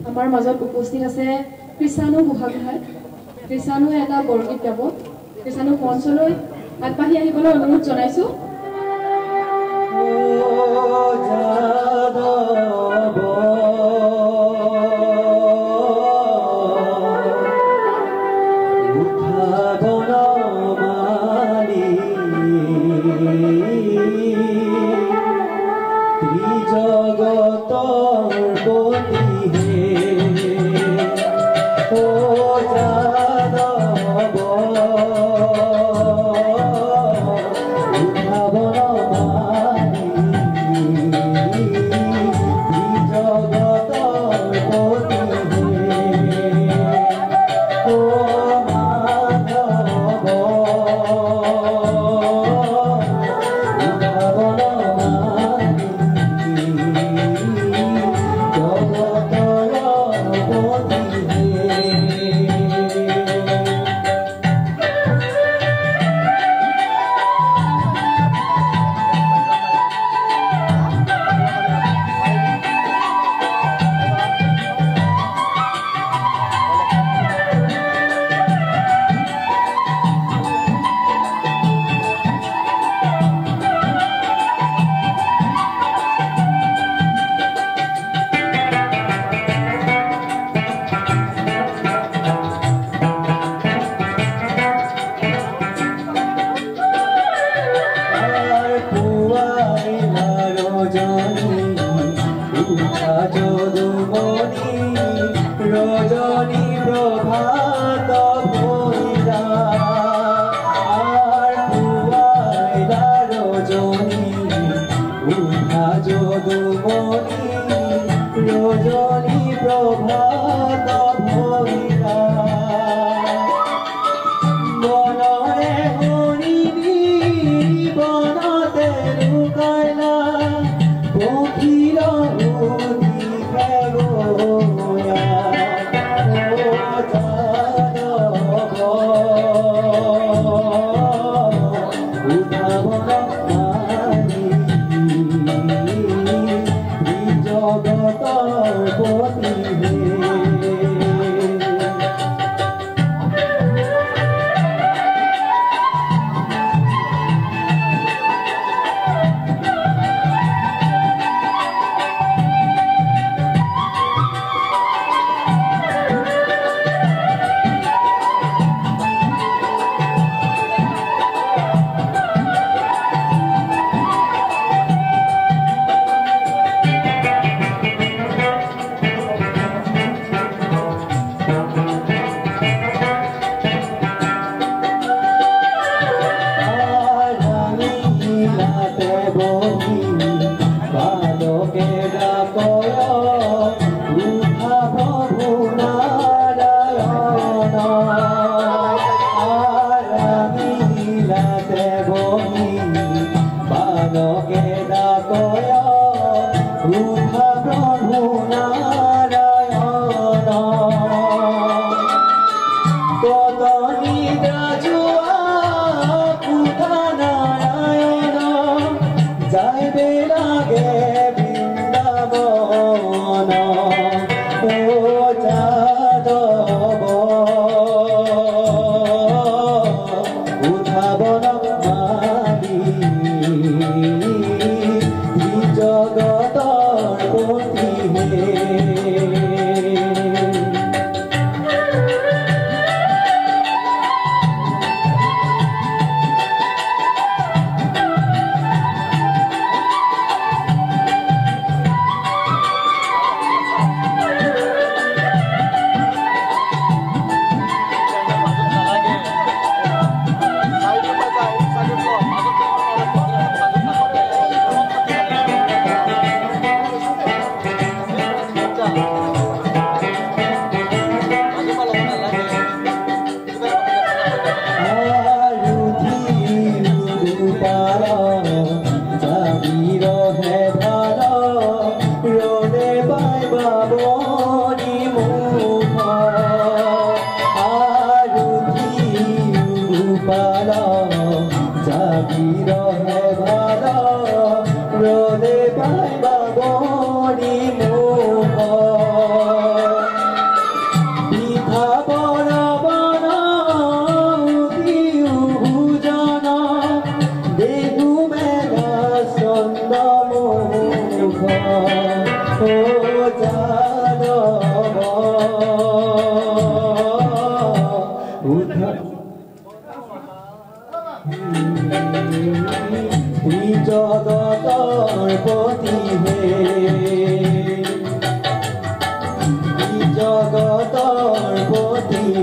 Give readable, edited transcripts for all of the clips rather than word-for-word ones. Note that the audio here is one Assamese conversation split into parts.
আমাৰ মাজত উপস্থিত আছে কৃষাণু বুঢ়াগোহাঁই। কৃষাণুৱে এটা বৰগীত গাব। কৃষাণু মঞ্চলৈ আগবাঢ়ি আহিবলৈ অনুৰোধ জনাইছোঁ।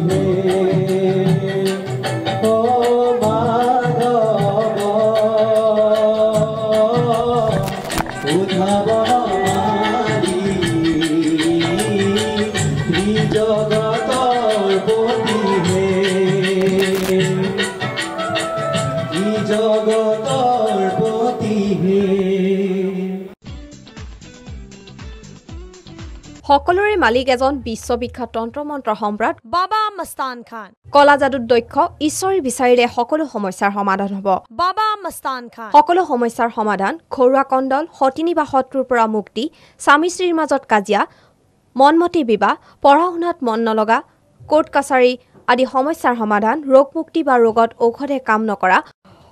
হে ও মাধৱ উদ্ভাৱনী জগতৰ পতি হে জগতৰ পতি হে সকলোৰে মালিক এজন বিশ্ববিখ্যাত তন্ত্ৰমন্ত্ৰ সম্ৰাট বাবা মস্তান খান কলা যাদুত দক্ষ ঈশ্বৰী বিচাৰিলে সকলো সমস্যাৰ সমাধান হ'ব বাবা মস্তান খান সকলো সমস্যাৰ সমাধান ঘৰুৱা কণ্ডল সতিনী বা শত্ৰুৰ পৰা মুক্তি স্বামী স্ত্ৰীৰ মাজত কাজিয়া মনমতি বিবাহ পঢ়া শুনাত মন নলগা কোৰ্ট কাছাৰী আদি সমস্যাৰ সমাধান ৰোগ মুক্তি বা ৰোগত ঔষধে কাম নকৰা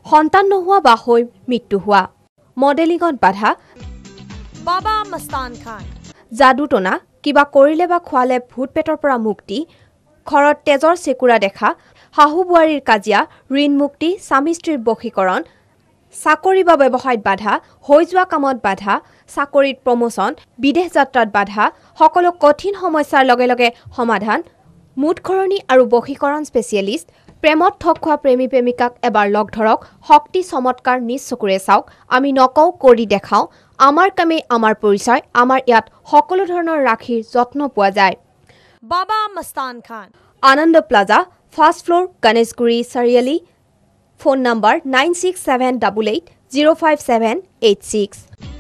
সন্তান নোহোৱা বা হৈ মৃত্যু হোৱা মডেলিঙত বাধা বাবা মস্তান খান যাদু টনা কিবা কৰিলে বা খোৱালে ভূত পেটৰ পৰা মুক্তি ঘৰত তেজৰ চেকুৰা দেখা শাহু বোৱাৰীৰ কাজিয়া ঋণ মুক্তি স্বামী স্ত্ৰীৰ বশীকৰণ চাকৰি বা ব্যৱসায়ত বাধা হৈ যোৱা কামত বাধা চাকৰিত প্ৰমোচন বিদেশ যাত্ৰাত বাধা সকলো কঠিন সমস্যাৰ লগে লগে সমাধান মুঠঘৰণী আৰু বশীকৰণ স্পেচিয়েলিষ্ট প্ৰেমত ঠগ খোৱা প্ৰেমী প্ৰেমিকাক এবাৰ লগ ধৰক শক্তি চমৎকাৰ নিজ চকুৰে চাওক আমি নকওঁ কৰি দেখাওঁ আমাৰ কামেই আমাৰ পৰিচয় আমাৰ ইয়াত সকলো ধৰণৰ ৰাখীৰ যত্ন পোৱা যায় বাবা মস্তান খান আনন্দ প্লাজা ফাৰ্ষ্ট ফ্লোৰ গণেশগুৰি চাৰিআলি ফোন নম্বৰ 9678805786